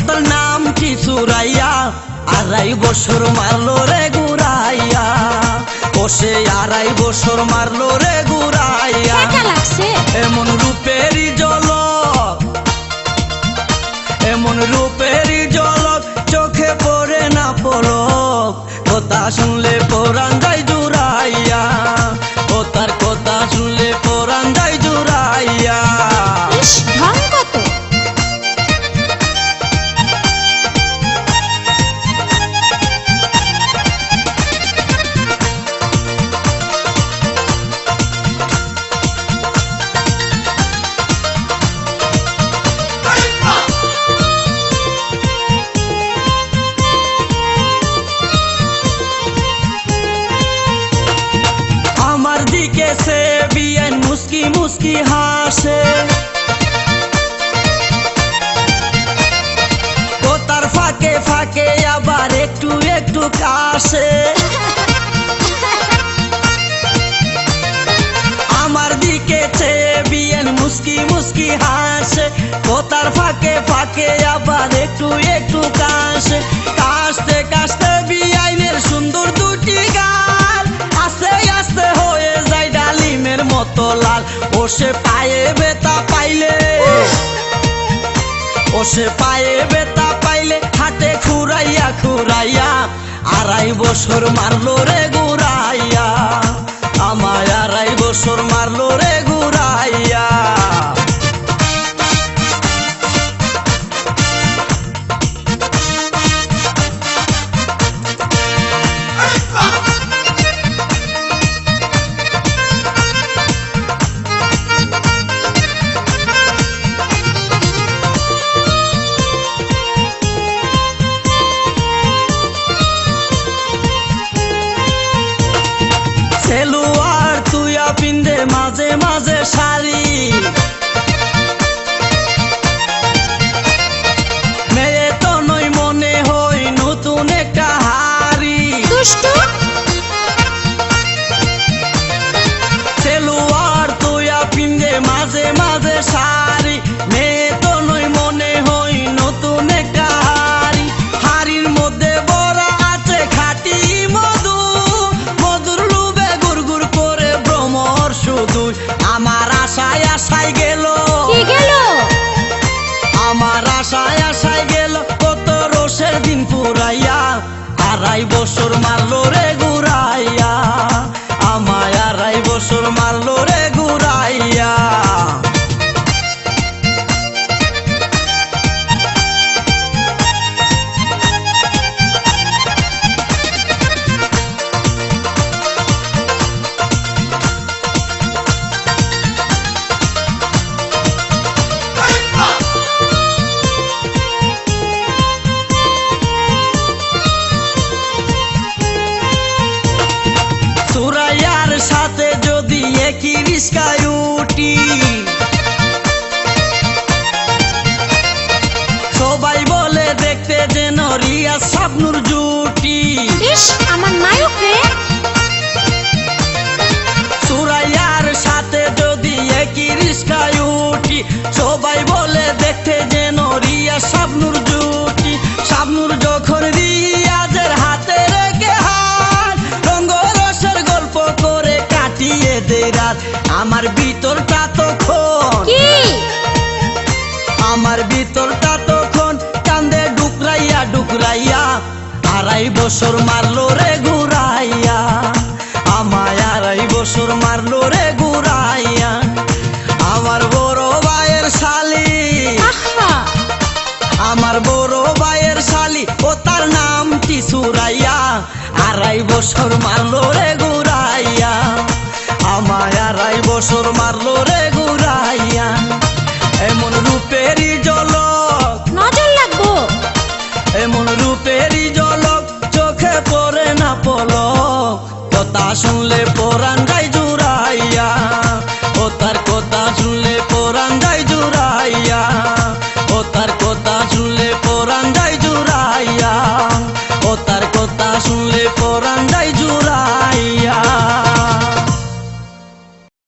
তোর নাম কি সুরাইয়া, 2.5 বছর মারলো রে ঘুরাইয়া, ও সে 2.5 বছর মারলো রে ঘুরাইয়া। এমন রূপেরই ঝলক, এমন রূপেরই ঝলক, চোখে পড়ে না পলক, কথা শুনলে পরাণ যায় জুড়াইয়া, ও তার কথা শুনলে পরাণ যায় জুড়াইয়া। সে বিয়ান মুস্কি মুস্কি হাসে, ও তার ফাঁকে ফাঁকে আবার একটু একটু কাশে, আমার দিকে চেয়ে বিয়ান মুস্কি মুস্কি হাসে, ও তার ফাঁকে ফাঁকে আবার একটু একটু কাশে। কাশতে কাশতে বিয়াইনের সুন্দর দুটি গাল আস্তে আস্তে হয়ে যায় ডালিমের মতো লাল, ও সে পায়ে ব্যথা পাইলে, ও সে পায়ে ব্যথা পাইলে হাতে খুরাইয়া খুরাইয়া, 2.5 বছর মারলো রে ঘুরাইয়া, আমায় 2.5 বছর মারলো রে ঘুরাইয়া। সেলুয়ার তুইয়া পিন্দে মাঝে মাঝে শাড়ি, মেয়ে তো নই মনে হই নতুন একটা হাড়ি, সেলুয়ার তুইয়া পিন্দে মাঝে মাঝে শাড়ি, মেয়ে তো নই মনে হই নতুন একটা হাড়ি, হাড়ির মধ্যে বড়া আছে খাঁটি মধু, মধুর লুবে গুড় গুড় করে ভ্রমর শুধু, আমার আশায় আশায় গেল, আমার আশায় আশায় গেল কত রোষের দিন পুরাইয়া, 2.5 বছর মারলো রে ঘুরাইয়া, আমায় 2.5 বছর মারলো রে ঘুরাইয়া। সুরাইয়ার সাথে যদি একই রিস্কায় উঠি, সবাই বলে দেখতে যেন রিয়াজ শাবনূর জুটি, আমার নায়ক রে। সুরাইয়ার সাথে যদি একই রিস্কায় উঠি, সবাই বলে দেখতে যেন রিয়াজ শাবনূর জুটি, শাবনূর যখন রিয়াজের হাতে রেখে হাত রঙ্গরসের গল্প করে কাটিয়ে দেয় রাত, আমার ভিতরটা তখন, আমার ভিতরটা তখন কান্দে ডুকরাইয়া ডুকরাইয়া, 2.5 বছর মারলো রে ঘুরাইয়া, আমায় 2.5 বছর মারলো রে ঘুরাইয়া। আমার বড় ভাইয়ের শালি, আমার বড় ভাইয়ের শালি, ও তার নাম কি সুরাইয়া, 2.5 বছর মারলো রে ঘুরাইয়া, আমায় 2.5 বছর মারলো রে ঘুরাইয়া। এমন রূপেরই ঝলক, নজর লাগবো, এমন রূপেরই ঝলক, চোখে পড়ে না পলক, কথা শুনলে পরাণ